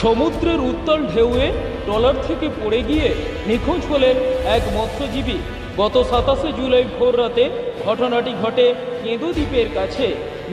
সমুদ্রের উত্তাল ঢেউয়ে ট্রলার থেকে পড়ে গিয়ে নিখোঁজ হলেন এক মৎস্যজীবী। গত 27 জুলাই ভোর রাতে ঘটনাটি ঘটে কেঁদো দ্বীপের কাছে।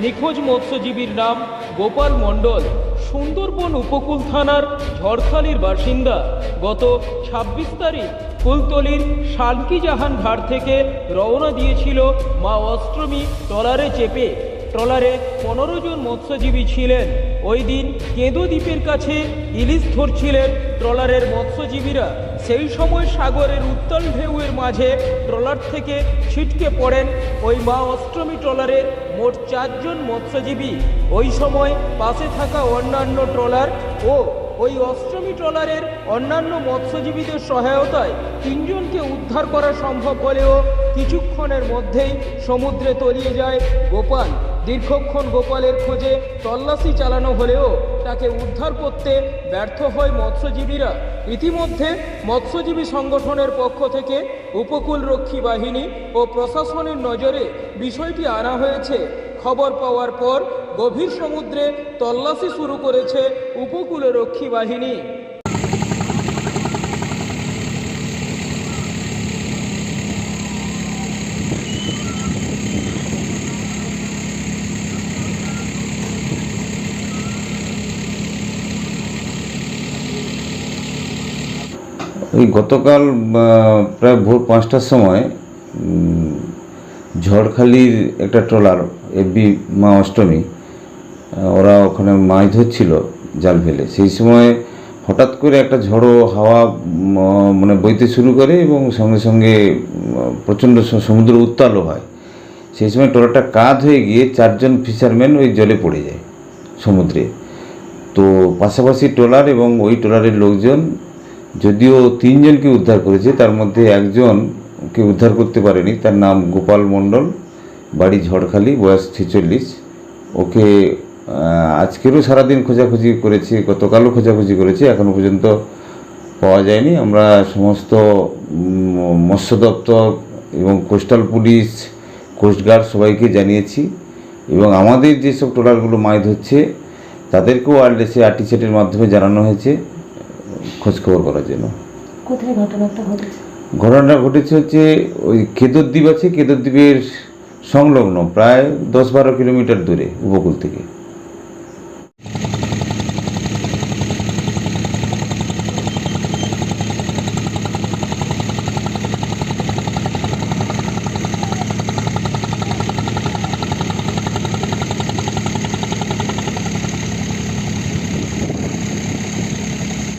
নিখোঁজ মৎস্যজীবীর নাম গোপাল মণ্ডল, সুন্দরবন উপকূল থানার ঝড়খালির বাসিন্দা। গত 26 তারিখ কুলতলির শানকিজাহান ঘাট থেকে রওনা দিয়েছিল মা অষ্টমী ট্রলারে চেপে। ট্রলারে 15 জন মৎস্যজীবী ছিলেন। ওই দিন কেঁদো দ্বীপের কাছে ইলিশ ধরছিলেন ট্রলারের মৎস্যজীবীরা। সেই সময় সাগরের উত্তাল ঢেউয়ের মাঝে ট্রলার থেকে ছিটকে পড়েন ওই মা অষ্টমী ট্রলারের মোট 4 জন মৎস্যজীবী। ওই সময় পাশে থাকা অন্যান্য ট্রলার ও ওই অষ্টমী ট্রলারের অন্যান্য মৎস্যজীবীদের সহায়তায় 3 জনকে উদ্ধার করা সম্ভব হলেও কিছুক্ষণের মধ্যেই সমুদ্রে তলিয়ে যায় গোপাল। দীর্ঘক্ষণ গোপালের খোঁজে তল্লাশি চালানো হলেও তাকে উদ্ধার করতে ব্যর্থ হয় মৎস্যজীবীরা। ইতিমধ্যে মৎস্যজীবী সংগঠনের পক্ষ থেকে উপকূলরক্ষী বাহিনী ও প্রশাসনের নজরে বিষয়টি আনা হয়েছে। খবর পাওয়ার পর গভীর সমুদ্রে তল্লাশি শুরু করেছে উপকূলরক্ষী বাহিনী। ওই গতকাল প্রায় ভোর 5টার সময় ঝড়খালির একটা ট্রলার এফবি মা অষ্টমী, ওরা ওখানে মাছ ধরছিল জাল ফেলে। সেই সময় হঠাৎ করে একটা ঝড়ো হাওয়া বইতে শুরু করে এবং সঙ্গে সঙ্গে প্রচণ্ড সমুদ্র উত্তালও হয়। সেই সময় ট্রলারটা কাত হয়ে গিয়ে 4 জন ফিশারম্যান ওই জলে পড়ে যায় সমুদ্রে। তো পাশাপাশি ট্রলার এবং ওই ট্রলারের লোকজন যদিও 3 জনকে উদ্ধার করেছে, তার মধ্যে একজনকে উদ্ধার করতে পারেনি। তার নাম গোপাল মণ্ডল, বাড়ি ঝড়খালি, বয়স 46। ওকে আজকেরও সারাদিন খোঁজাখুঁজি করেছি, গতকালও খোঁজাখুঁজি করেছি, এখনও পর্যন্ত পাওয়া যায়নি। আমরা সমস্ত মৎস্য দপ্তর এবং কোস্টাল পুলিশ, কোস্টগার্ড সবাইকে জানিয়েছি এবং আমাদের যেসব ট্রলারগুলো মাছ ধরছে তাদেরকেও ওয়্যারলেসে আরটিসেটের মাধ্যমে জানানো হয়েছে খোঁজখবর করার জন্য। কোথায় ঘটনাটা ঘটেছে? ঘটনাটা ঘটেছে হচ্ছে ওই কেঁদো দ্বীপ আছে, কেঁদো দ্বীপের সংলগ্ন প্রায় 10-12 কিলোমিটার দূরে উপকূল থেকে।